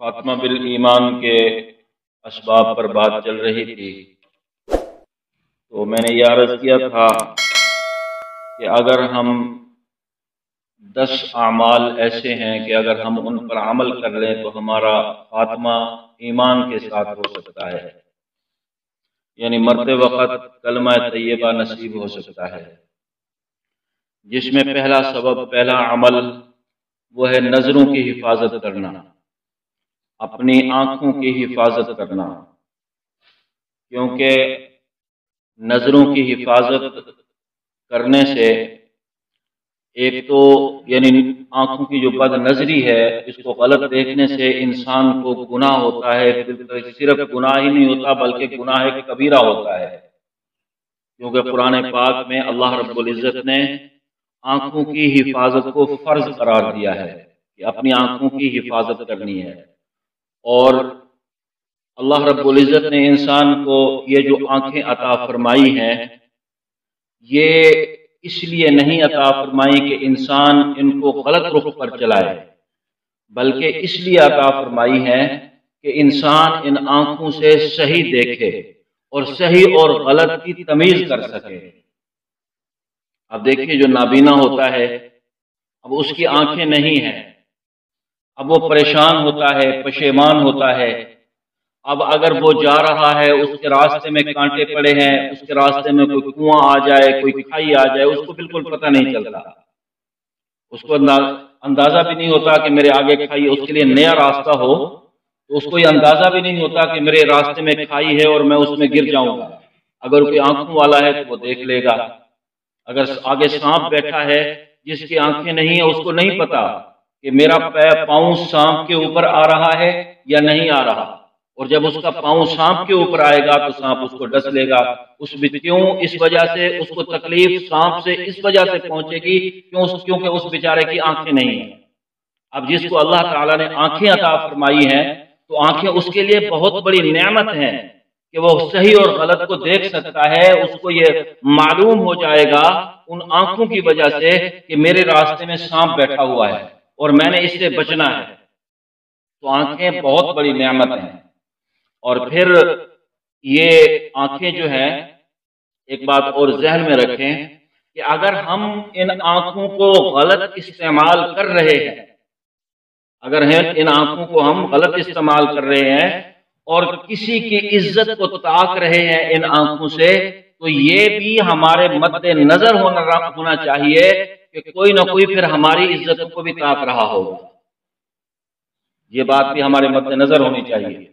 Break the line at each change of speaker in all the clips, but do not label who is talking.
خاتمہ بالایمان کے اسباب پر بات چل رہی تھی، تو میں نے یہ عرض کیا تھا کہ اگر ہم 10 اعمال ایسے ہیں کہ اگر ہم ان پر عمل کر لیں تو ہمارا خاتمہ ایمان کے ساتھ ہو سکتا ہے، یعنی مرتے وقت کلمہ طیبہ نصیب ہو سکتا ہے، جس میں پہلا سبب، پہلا عمل وہ ہے نظروں کی حفاظت کرنا، اپنی آنکھوں کی حفاظت کرنا، کیونکہ نظروں کی حفاظت کرنے سے ایک تو یعنی آنکھوں کی جو بد نظری ہے، اس کو غلط دیکھنے سے انسان کو گناہ ہوتا ہے، صرف گناہ ہی نہیں ہوتا بلکہ گناہ کبیرہ ہوتا ہے، کیونکہ قرآن پاک میں اللہ رب العزت نے آنکھوں کی حفاظت کو فرض قرار دیا ہے کہ اپنی آنکھوں کی حفاظت کرنی ہے۔ اور اللہ رب العزت نے انسان کو یہ جو آنکھیں عطا فرمائی ہیں، یہ اس لیے نہیں عطا فرمائی کہ انسان ان کو غلط رخ پر چلائے، بلکہ اس لیے عطا فرمائی ہے کہ انسان ان آنکھوں سے صحیح دیکھے اور صحیح اور غلط کی تمیز کر سکے۔ اب دیکھیے، جو نابینا ہوتا ہے، اب اس کی آنکھیں نہیں ہیں، اب وہ پریشان ہوتا ہے، پشیمان ہوتا ہے۔ اب اگر وہ جا رہا ہے، اس کے راستے میں کانٹے پڑے ہیں، اس کے راستے میں کوئی کنواں آ جائے، کوئی کھائی آ جائے، اس کو بالکل پتہ نہیں چلتا، اس کو اندازہ بھی نہیں ہوتا کہ میرے آگے کھائی، اس کے لیے نیا راستہ ہو تو اس کو یہ اندازہ بھی نہیں ہوتا کہ میرے راستے میں کھائی ہے اور میں اس میں گر جاؤں گا۔ اگر کوئی آنکھوں والا ہے تو وہ دیکھ لے گا۔ اگر آگے سانپ بیٹھا ہے، جس کی آنکھیں نہیں ہیں، اس کو نہیں پتا کہ میرا پاؤں سانپ کے اوپر آ رہا ہے یا نہیں آ رہا، اور جب اس کا پاؤں سانپ کے اوپر آئے گا تو سانپ اس کو ڈس لے گا۔ کیوں؟ اس وجہ سے اس کو تکلیف سانپ سے اس وجہ سے پہنچے گی کیونکہ اس بیچارے کی آنکھیں نہیں ہیں۔ اب جس کو اللہ تعالیٰ نے آنکھیں عطا فرمائی ہیں، تو آنکھیں اس کے لیے بہت بڑی نعمت ہیں کہ وہ صحیح اور غلط کو دیکھ سکتا ہے۔ اس کو یہ معلوم ہو جائے گا ان آنکھوں کی وجہ سے کہ میرے راستے میں سانپ بیٹھا ہوا ہے اور میں نے اس سے بچنا ہے۔ تو آنکھیں بہت بڑی نعمت ہیں۔ اور پھر یہ آنکھیں جو ہیں، ایک بات اور ذہن میں رکھیں کہ اگر ہم ان آنکھوں کو غلط استعمال کر رہے ہیں، اگر ان آنکھوں کو ہم غلط استعمال کر رہے ہیں اور کسی کی عزت کو تاک رہے ہیں ان آنکھوں سے، تو یہ بھی ہمارے مد نظر ہونا چاہیے کہ کوئی نہ کوئی پھر ہماری عزتوں کو بھی تاک رہا ہوگا۔ یہ بات بھی ہمارے مد نظر ہونی چاہیے،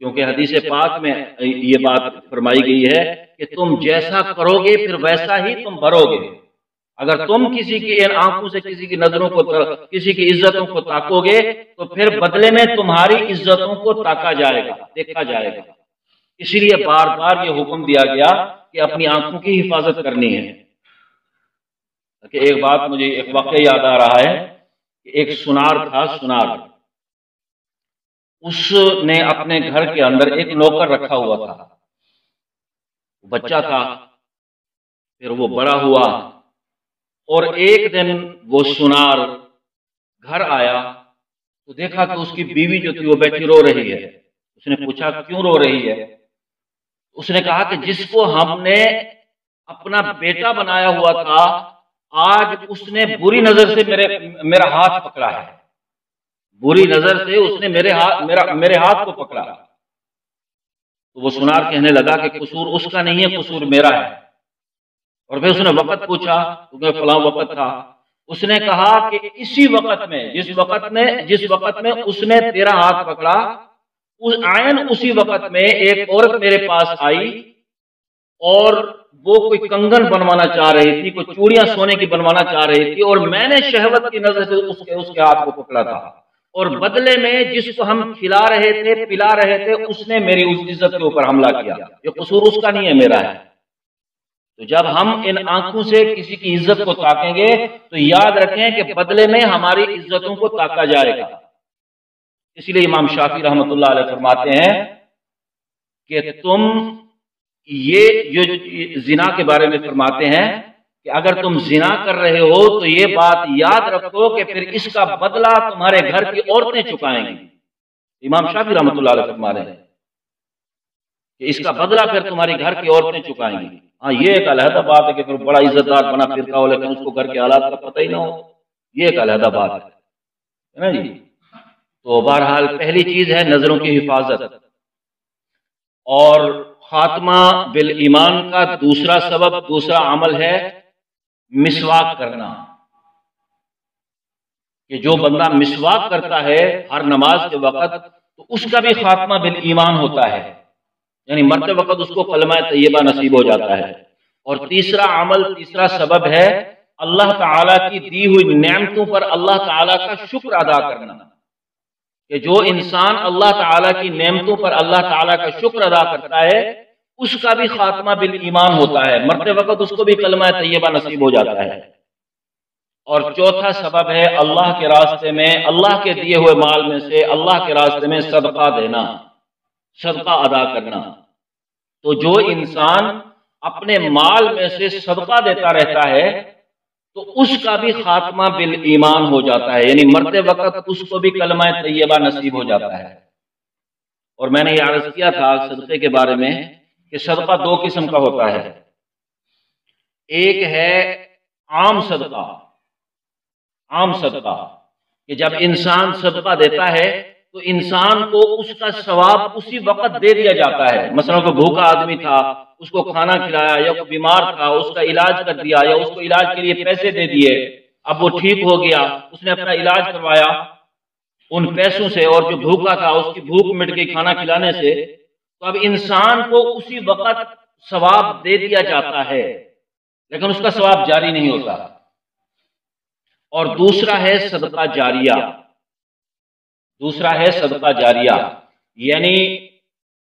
کیونکہ حدیث پاک میں یہ بات فرمائی گئی ہے کہ تم جیسا کرو گے پھر ویسا ہی تم بھرو گے۔ اگر تم کسی کی ان آنکھوں سے کسی کی نظروں کو، کسی کی عزتوں کو تاکو گے تو پھر بدلے میں تمہاری عزتوں کو تاکا جائے گا، دیکھا جائے گا۔ اسی لیے بار بار یہ حکم دیا گیا کہ اپنی آنکھوں کی حفاظت کرنی ہے۔ کہ ایک بات مجھے ایک واقعہ یاد آ رہا ہے کہ ایک سنار تھا، سنار، اس نے اپنے گھر کے اندر ایک نوکر رکھا ہوا تھا، بچہ تھا، پھر وہ بڑا ہوا، اور ایک دن وہ سنار گھر آیا تو دیکھا کہ اس کی بیوی جو تھی وہ بیٹھی رو رہی ہے۔ اس نے پوچھا کیوں رو رہی ہے؟ اس نے کہا کہ جس کو ہم نے اپنا بیٹا بنایا ہوا تھا، آج اس نے بری نظر سے میرا ہاتھ پکڑا ہے، بری نظر سے اس نے میرے ہاتھ کو پکڑا۔ تو وہ سنار کہنے لگا کہ قصور اس کا نہیں ہے، قصور میرا ہے۔ اور پھر اس نے وقت پوچھا، کیونکہ فلاں وقت تھا۔ اس نے کہا کہ اسی وقت میں، جس وقت میں اس نے تیرا ہاتھ پکڑا، اسی وقت میں ایک عورت میرے پاس آئی اور وہ کوئی کنگن بنوانا چاہ رہی تھی، کوئی چوڑیاں سونے کی بنوانا چاہ رہی تھی، اور میں نے شہوت کی نظر سے اس کے ہاتھ کو پکڑا تھا، اور بدلے میں جس کو ہم کھلا رہے تھے، پلا رہے تھے، اس نے میری اس عزت کے اوپر حملہ کیا۔ یہ قصور اس کا نہیں ہے، میرا ہے۔ تو جب ہم ان آنکھوں سے کسی کی عزت کو تاکیں گے تو یاد رکھیں کہ بدلے میں ہماری عزتوں کو تاکا جائے گا۔ اس لیے امام شافعی رحمۃ اللہ علیہ فرماتے ہیں کہ تم یہ جو زنا کے بارے میں فرماتے ہیں کہ اگر تم زنا کر رہے ہو تو یہ بات یاد رکھو کہ پھر اس کا بدلہ تمہارے گھر کی عورتیں چکائیں گی۔ امام شافعی رحمۃ اللہ علیہ فرما رہے ہیں کہ اس کا بدلہ پھر تمہاری گھر کی عورتیں چکائیں گی۔ ہاں یہ ایک علیحدہ بات ہے کہ پھر بڑا عزت دار بنا فرقہ ہو لیکن اس کو گھر کے حالات کا پتہ ہی نہ ہو، یہ ایک علیحدہ بات ہے نا جی۔ تو بہرحال پہلی چیز ہے نظروں کی حفاظت، اور خاتمہ بالایمان کا دوسرا سبب، دوسرا عمل ہے مسواک کرنا، کہ جو بندہ مسواک کرتا ہے ہر نماز کے وقت تو اس کا بھی خاتمہ بالایمان ہوتا ہے، یعنی مرتے وقت اس کو کلمہ طیبہ نصیب ہو جاتا ہے۔ اور تیسرا عمل، تیسرا سبب ہے اللہ تعالیٰ کی دی ہوئی نعمتوں پر اللہ تعالیٰ کا شکر ادا کرنا، کہ جو انسان اللہ تعالیٰ کی نعمتوں پر اللہ تعالیٰ کا شکر ادا کرتا ہے اس کا بھی خاتمہ بالایمان ہوتا ہے، مرتے وقت اس کو بھی کلمہ طیبہ نصیب ہو جاتا ہے۔ اور چوتھا سبب ہے اللہ کے راستے میں، اللہ کے دیے ہوئے مال میں سے اللہ کے راستے میں صدقہ دینا، صدقہ ادا کرنا۔ تو جو انسان اپنے مال میں سے صدقہ دیتا رہتا ہے تو اس کا بھی خاتمہ بالایمان ہو جاتا ہے، یعنی مرتے وقت اس کو بھی کلمہ طیبہ نصیب ہو جاتا ہے۔ اور میں نے یہ عرض کیا تھا صدقے کے بارے میں کہ صدقہ دو قسم کا ہوتا ہے، ایک ہے عام صدقہ، عام صدقہ کہ جب انسان صدقہ دیتا ہے تو انسان کو اس کا ثواب اسی وقت دے دیا جاتا ہے۔ مثلا کوئی بھوکا آدمی تھا، اس کو کھانا کھلایا، یا کوئی بیمار تھا اس کا علاج کر دیا، یا اس کو علاج کے لیے پیسے دے دیے، اب وہ ٹھیک ہو گیا، اس نے اپنا علاج کروایا ان پیسوں سے، اور جو بھوکا تھا اس کی بھوک مٹ گئی کھانا کھلانے سے، تو اب انسان کو اسی وقت ثواب دے دیا جاتا ہے لیکن اس کا ثواب جاری نہیں ہوتا۔ اور دوسرا ہے صدقہ جاریہ، دوسرا ہے صدقہ جاریہ، یعنی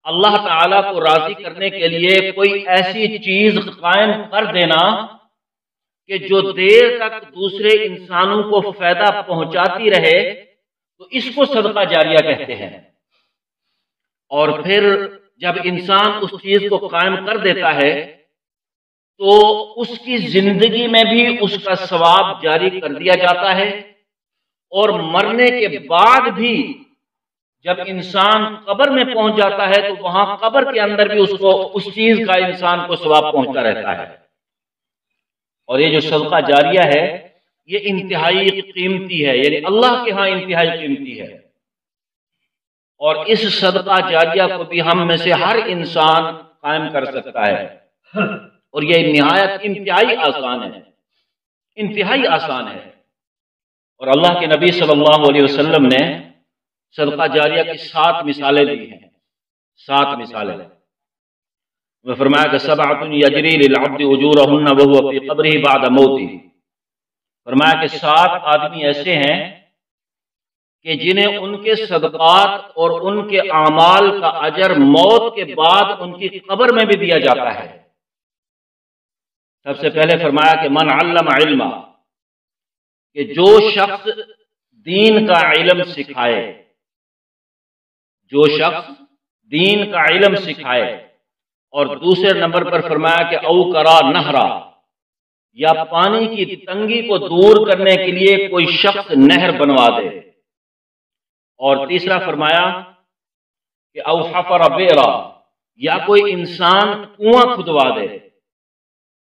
اللہ تعالیٰ کو راضی کرنے کے لیے کوئی ایسی چیز قائم کر دینا کہ جو دیر تک دوسرے انسانوں کو فائدہ پہنچاتی رہے، تو اس کو صدقہ جاریہ کہتے ہیں۔ اور پھر جب انسان اس چیز کو قائم کر دیتا ہے تو اس کی زندگی میں بھی اس کا ثواب جاری کر دیا جاتا ہے، اور مرنے کے بعد بھی جب انسان قبر میں پہنچ جاتا ہے تو وہاں قبر کے اندر بھی اس کو اس چیز کا انسان کو ثواب پہنچتا رہتا ہے۔ اور یہ جو صدقہ جاریہ ہے یہ انتہائی قیمتی ہے، یعنی اللہ کے ہاں انتہائی قیمتی ہے، اور اس صدقہ جاریہ کو بھی ہم میں سے ہر انسان قائم کر سکتا ہے، اور یہ نہایت انتہائی آسان ہے، انتہائی آسان ہے۔ اور اللہ کے نبی صلی اللہ علیہ وسلم نے صدقہ جاریہ کی 7 مثالیں دی ہیں، 7 مثالیں۔ وہ فرمایا کہ سبعۃ یجری للعبد اجورہن وہو فی قبرہ بعد موتہ، فرمایا کہ 7 آدمی ایسے ہیں کہ جنہیں ان کے صدقات اور ان کے اعمال کا اجر موت کے بعد ان کی قبر میں بھی دیا جاتا ہے۔ سب سے پہلے فرمایا کہ من علم علما، کہ جو شخص دین کا علم سکھائے، جو شخص دین کا علم سکھائے۔ اور دوسرے نمبر پر فرمایا کہ او کرا نہرا، یا پانی کی تنگی کو دور کرنے کے لیے کوئی شخص نہر بنوا دے۔ اور تیسرا فرمایا کہ او حفر بئرا، یا کوئی انسان کنواں کھدوا دے،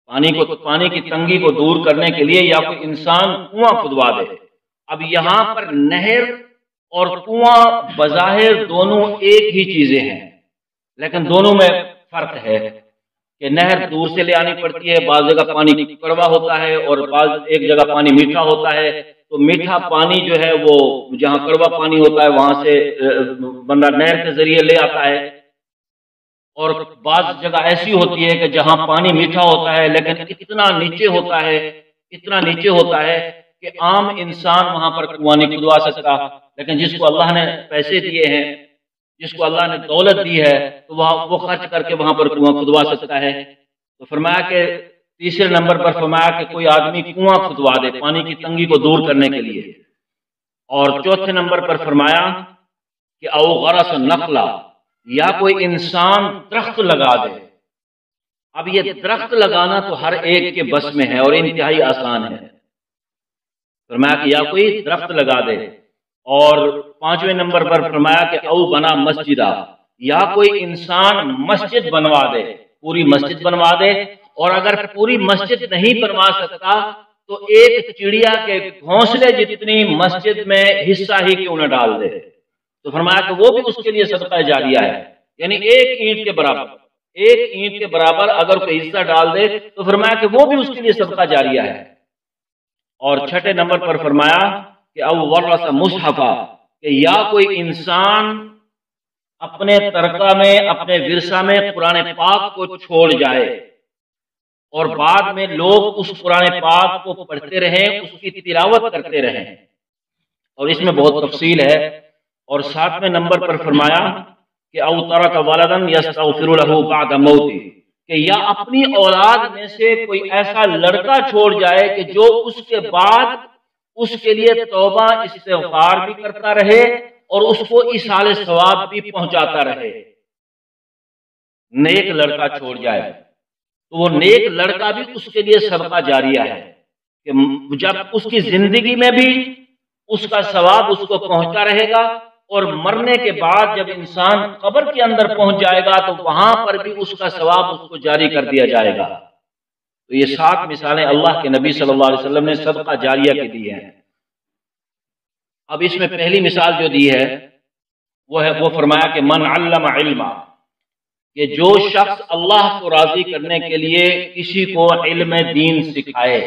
پانی کی تنگی کو دور کرنے کے لیے یا کوئی انسان کنواں کھدوا دے۔ اب یہاں پر نہر اور کنواں بظاہر دونوں ایک ہی چیزیں ہیں، لیکن دونوں میں فرق ہے کہ نہر دور سے لے آنی پڑتی ہے، بعض جگہ پانی کڑوا ہوتا ہے اور ایک جگہ پانی میٹھا ہوتا ہے، تو میٹھا پانی جو ہے وہ جہاں کڑوا پانی ہوتا ہے وہاں سے بندہ نہر کے ذریعے لے آتا ہے، اور بعض جگہ ایسی ہوتی ہے کہ جہاں پانی میٹھا ہوتا ہے لیکن اتنا نیچے ہوتا ہے، اتنا نیچے ہوتا ہے کہ عام انسان وہاں پر کنواں نہیں کھدوا سکتا، لیکن جس کو اللہ نے پیسے دیے ہیں، جس کو اللہ نے دولت دی ہے، تو وہ خرچ کر کے وہاں پر کنواں کھدوا سکتا ہے۔ تو فرمایا کہ تیسرے نمبر پر فرمایا کہ کوئی آدمی کنواں کھدوا دے پانی کی تنگی کو دور کرنے کے لیے۔ اور چوتھے نمبر پر فرمایا کہ او غرس نخلا، یا کوئی انسان درخت لگا دے۔ اب یہ درخت لگانا تو ہر ایک کے بس میں ہے اور انتہائی آسان ہے، فرمایا کہ یا کوئی درخت لگا دے۔ اور 5ویں نمبر پر فرمایا کہ او بنا مسجدہ، یا کوئی انسان مسجد بنوا دے، پوری مسجد بنوا دے، اور اگر پوری مسجد نہیں بنوا سکتا تو ایک چڑیا کے گھونسلے جتنی مسجد میں حصہ ہی کیوں نہ ڈال دے، تو فرمایا کہ وہ بھی اس کے لیے صدقہ جاریہ ہے، یعنی ایک اینٹ کے برابر، ایک اینٹ کے برابر اگر کوئی حصہ ڈال دے تو فرمایا کہ وہ بھی اس کے لیے صدقہ جاریہ ہے۔ اور 6 نمبر پر فرمایا کہ او ورث مصحفہ، کہ یا کوئی انسان اپنے ترکہ میں، اپنے ورثہ میں قرآن پاک کو چھوڑ جائے اور بعد میں لوگ اس قرآن پاک کو پڑھتے رہیں، اس کی تلاوت کرتے رہیں، اور اس میں بہت تفصیل ہے۔ اور 7ویں نمبر پر فرمایا کہ او ترک ولدا یستغفر له بعد موته، کہ یا اپنی اولاد میں سے کوئی ایسا لڑکا چھوڑ جائے کہ جو اس کے بعد اس کے لیے توبہ استغفار بھی کرتا رہے اور اس کو ایصال ثواب بھی پہنچاتا رہے، نیک لڑکا چھوڑ جائے تو وہ نیک لڑکا بھی اس کے لیے صدقہ جاریہ ہے، کہ جب اس کی زندگی میں بھی اس کا ثواب اس کو پہنچتا رہے گا، اور مرنے کے بعد جب انسان قبر کے اندر پہنچ جائے گا تو وہاں پر بھی اس کا ثواب اس کو جاری کر دیا جائے گا۔ تو یہ 7 مثالیں اللہ کے نبی صلی اللہ علیہ وسلم نے صدقہ جاریہ کی دی ہیں۔ اب اس میں پہلی مثال جو دی ہے وہ فرمایا کہ من علم علما، کہ جو شخص اللہ کو راضی کرنے کے لیے کسی کو علم دین سکھائے۔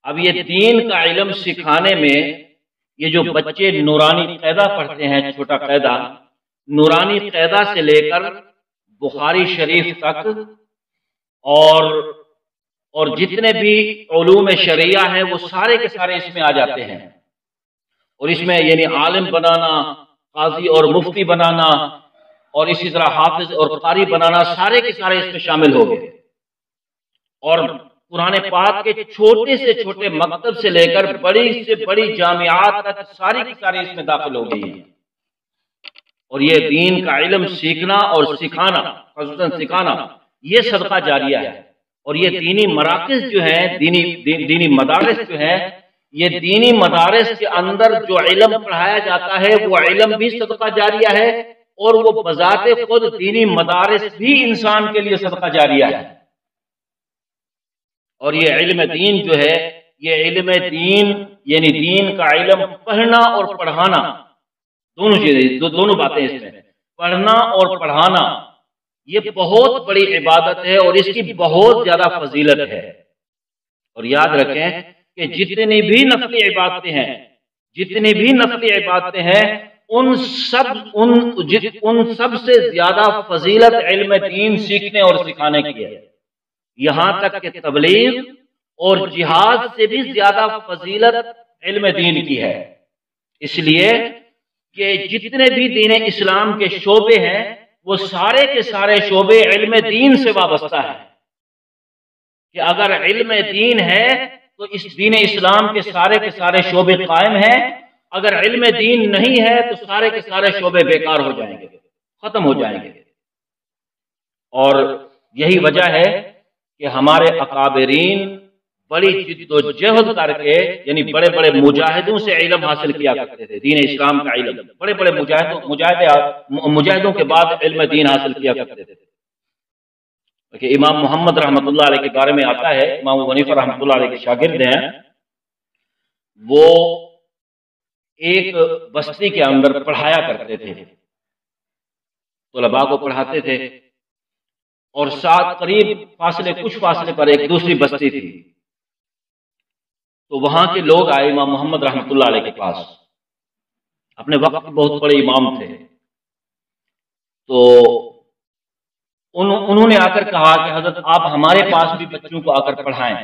اب یہ دین کا علم سکھانے میں یہ جو بچے نورانی قاعدہ پڑھتے ہیں، چھوٹا قاعدہ، نورانی قاعدہ سے لے کر بخاری شریف تک اور جتنے بھی علوم شرعیہ ہیں وہ سارے کے سارے اس میں آ جاتے ہیں، اور اس میں یعنی عالم بنانا، قاضی اور مفتی بنانا، اور اسی طرح حافظ اور قاری بنانا، سارے کے سارے اس میں شامل ہو گئے۔ اور قرآن پاک کے چھوٹے سے چھوٹے مکتب سے لے کر بڑی سے بڑی جامعات تک ساری کی ساری اس میں داخل ہو گئی ہیں۔ اور یہ دین کا علم سیکھنا اور سکھانا، خصوصاً سکھانا، یہ صدقہ جاریہ ہے۔ اور یہ دینی مراکز جو ہیں، دینی مدارس جو ہیں، یہ دینی مدارس کے اندر جو علم پڑھایا جاتا ہے وہ علم بھی صدقہ جاریہ ہے، اور وہ بذات خود دینی مدارس بھی انسان کے لیے صدقہ جاریہ ہے۔ اور یہ علم دین جو ہے، یہ علم دین یعنی دین کا علم پڑھنا اور پڑھانا، دونوں چیزیں، دونوں باتیں اس میں، پڑھنا اور پڑھانا، یہ بہت بڑی عبادت ہے اور اس کی بہت زیادہ فضیلت ہے۔ اور یاد رکھیں کہ جتنی بھی نفلی عبادتیں ہیں، ان سب سے زیادہ فضیلت علم دین سیکھنے اور سکھانے کی ہے، یہاں تک کہ تبلیغ اور جہاد سے بھی زیادہ فضیلت علم دین کی ہے، اس لیے کہ جتنے بھی دین اسلام کے شعبے ہیں وہ سارے کے سارے شعبے علم دین سے وابستہ ہیں، کہ اگر علم دین ہے تو اس دین اسلام کے سارے شعبے قائم ہیں، اگر علم دین نہیں ہے تو سارے کے سارے شعبے بیکار ہو جائیں گے، ختم ہو جائیں گے۔ اور یہی وجہ ہے کہ ہمارے اکابرین بڑی جد و جہد کر کے، یعنی بڑے بڑے مجاہدوں سے علم حاصل کیا کرتے تھے، دین اسلام کا علم بڑے بڑے مجاہدوں کے بعد علم دین حاصل کیا کرتے تھے۔ کہ امام محمد رحمۃ اللہ علیہ کے بارے میں آتا ہے، امام حنیفہ رحمۃ اللہ علیہ کے شاگرد ہیں، وہ ایک بستی کے اندر پڑھایا کرتے تھے، طلباء کو پڑھاتے تھے، اور ساتھ کچھ فاصلے پر ایک دوسری بستی تھی، تو وہاں کے لوگ آئے امام محمد رحمۃ اللہ علیہ کے پاس، اپنے وقت کے بہت بڑے امام تھے، تو انہوں نے آ کر کہا کہ حضرت آپ ہمارے پاس بھی بچوں کو آ کر پڑھائیں۔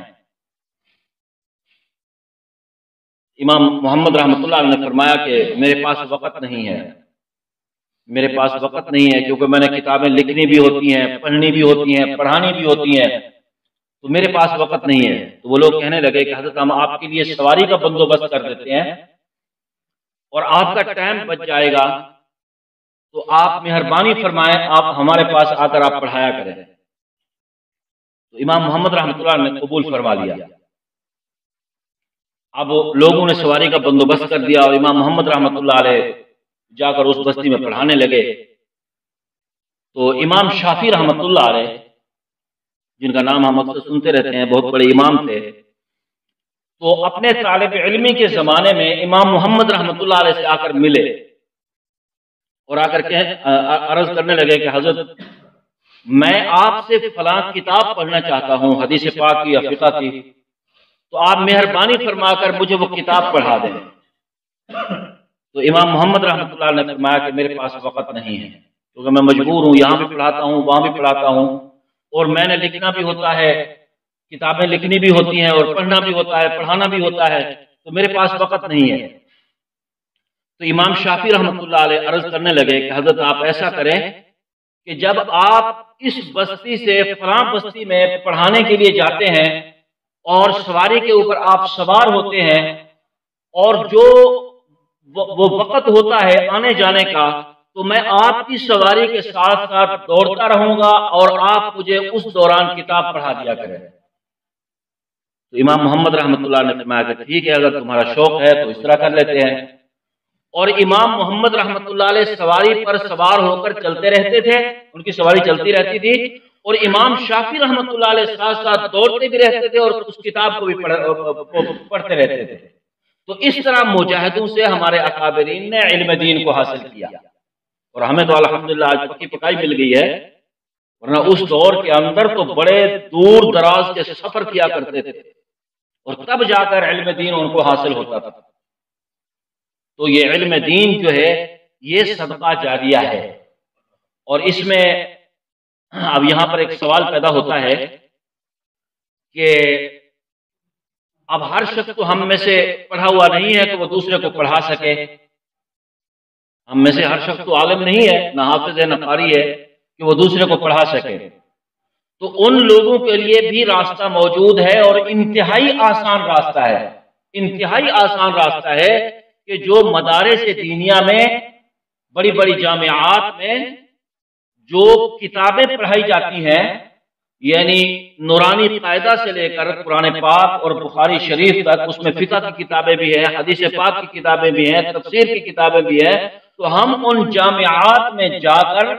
امام محمد رحمۃ اللہ علیہ نے فرمایا کہ میرے پاس وقت نہیں ہے، کیونکہ میں نے کتابیں لکھنی بھی ہوتی ہیں، پڑھنی بھی ہوتی ہیں، پڑھانی بھی ہوتی ہیں، تو میرے پاس وقت نہیں ہے۔ تو وہ لوگ کہنے لگے کہ حضرت ہم آپ کے لیے سواری کا بندوبست کر دیتے ہیں اور آپ کا ٹائم بچ جائے گا، تو آپ مہربانی فرمائیں آپ ہمارے پاس آ کر آپ پڑھایا کریں۔ تو امام محمد رحمۃ اللہ نے قبول فرما لیا۔ اب لوگوں نے سواری کا بندوبست کر دیا اور امام محمد رحمۃ اللہ علیہ جا کر اس بستی میں پڑھانے لگے۔ تو امام شافعی رحمۃ اللہ علیہ، جن کا نام ہم اکثر سنتے رہتے ہیں، بہت بڑے امام تھے، تو اپنے طالب علمی کے زمانے میں امام محمد رحمۃ اللہ علیہ سے آ کر ملے اور آ کر عرض کرنے لگے کہ حضرت میں آپ سے فلاں کتاب پڑھنا چاہتا ہوں، حدیث پاک کی یا فقہ کی، تو آپ مہربانی فرما کر مجھے وہ کتاب پڑھا دیں۔ تو امام محمد رحمۃ اللہ نے فرمایا کہ میرے پاس وقت نہیں ہے، کیونکہ میں مجبور ہوں، یہاں بھی پڑھاتا ہوں، وہاں بھی پڑھاتا ہوں، اور میں نے لکھنا بھی ہوتا ہے، کتابیں لکھنی بھی ہوتی ہیں، اور پڑھنا بھی ہوتا ہے، پڑھانا بھی ہوتا ہے، تو میرے پاس وقت نہیں ہے۔ تو امام شافعی رحمۃ اللہ علیہ عرض کرنے لگے کہ حضرت آپ ایسا کریں کہ جب آپ اس بستی سے فلاں بستی میں پڑھانے کے لیے جاتے ہیں اور سواری کے اوپر آپ سوار ہوتے ہیں، اور جو وہ وقت ہوتا ہے آنے جانے کا، تو میں آپ کی سواری کے ساتھ ساتھ دوڑتا رہوں گا اور آپ مجھے اس دوران کتاب پڑھا دیا کریں۔ تو امام محمد رحمۃ اللہ نے فرمایا کہ ٹھیک ہے، اگر تمہارا شوق ہے تو اس طرح کر لیتے ہیں۔ اور امام محمد رحمۃ اللہ علیہ سواری پر سوار ہو کر چلتے رہتے تھے، ان کی سواری چلتی رہتی تھی، اور امام شافعی رحمۃ اللہ علیہ ساتھ ساتھ دوڑتے بھی رہتے تھے اور اس کتاب کو بھی پڑھتے رہتے تھے۔ تو اس طرح مجاہدوں سے ہمارے اکابرین نے علم دین کو حاصل کیا، اور ہمیں تو الحمدللہ آج پکی پکائی مل گئی ہے، ورنہ اس دور کے اندر تو بڑے دور دراز کے سفر کیا کرتے تھے، اور تب جا کر علم دین ان کو حاصل ہوتا تھا۔ تو یہ علم دین جو ہے یہ صدقہ جاریہ ہے، اور اس میں اب یہاں پر ایک سوال پیدا ہوتا ہے کہ اب ہر شخص تو ہم میں سے پڑھا ہوا نہیں ہے کہ وہ دوسرے کو پڑھا سکے، ہم میں سے ہر شخص تو عالم نہیں ہے، نہ حافظ ہے نہ قاری ہے کہ وہ دوسرے کو پڑھا سکے۔ تو ان لوگوں کے لیے بھی راستہ موجود ہے، اور انتہائی آسان راستہ ہے، انتہائی آسان راستہ ہے کہ جو مدارس دینیہ میں، بڑی بڑی جامعات میں جو کتابیں پڑھائی جاتی ہیں، یعنی نورانی قاعدہ سے لے کر قرآن پاک اور بخاری شریف تک، اس میں فقہ کی کتابیں بھی ہیں، حدیث پاک کی کتابیں بھی ہیں، تفسیر کی کتابیں بھی ہیں، تو ہم ان جامعات میں جا کر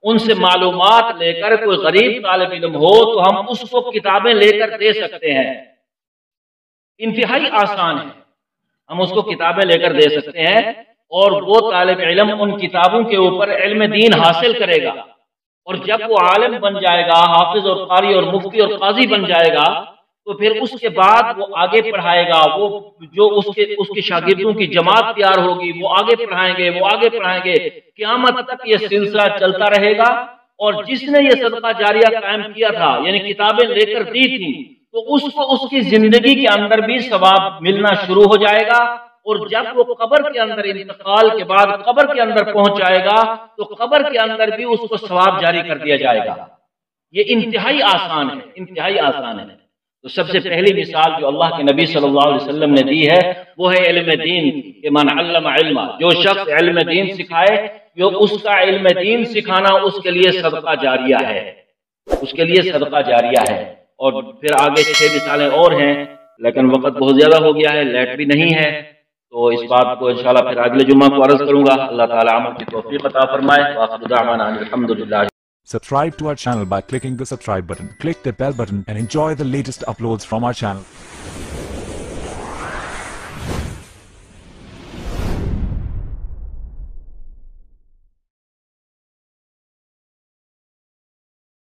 ان سے معلومات لے کر، کوئی غریب طالب علم ہو تو ہم اس کو کتابیں لے کر دے سکتے ہیں، انتہائی آسان ہے، ہم اس کو کتابیں لے کر دے سکتے ہیں، اور وہ طالب علم ان کتابوں کے اوپر علم دین حاصل کرے گا، اور جب وہ عالم بن جائے گا، حافظ اور قاری اور مفتی اور قاضی بن جائے گا، تو پھر اس کے بعد وہ آگے پڑھائے گا، وہ جو اس کے شاگردوں کی جماعت تیار ہوگی، وہ آگے پڑھائیں گے، وہ آگے پڑھائیں گے، قیامت تک یہ سلسلہ چلتا رہے گا۔ اور جس نے یہ صدقہ جاریہ قائم کیا تھا، یعنی کتابیں لے کر دی تھی، تو اس کو اس کی زندگی کے اندر بھی ثواب ملنا شروع ہو جائے گا، اور جب وہ قبر کے اندر، انتقال کے بعد قبر کے اندر پہنچ جائے گا، تو قبر کے اندر بھی اس کو ثواب جاری کر دیا جائے گا۔ یہ انتہائی آسان ہے، انتہائی آسان ہے۔ تو سب سے پہلی مثال جو اللہ کے نبی صلی اللہ علیہ وسلم نے دی ہے وہ ہے علم دین کہ من علم علما، جو شخص علم دین سکھائے، جو اس کا علم دین سکھانا اس کے لیے صدقہ جاریہ ہے، اس کے لیے صدقہ جاریہ ہے۔ اور پھر آگے 6 مثالیں اور ہیں، لیکن وقت بہت زیادہ ہو گیا ہے، لائٹ بھی نہیں ہے، تو اس بات کو انشاءاللہ پھر اگلے جمعہ کو عرض کروں گا۔ اللہ تعالیٰ عمل کی توفیق عطا فرمائے۔ وآخر دعوانا الحمدللہ۔
Subscribe to our channel by clicking the subscribe button. Click the bell button and enjoy the latest uploads from our channel.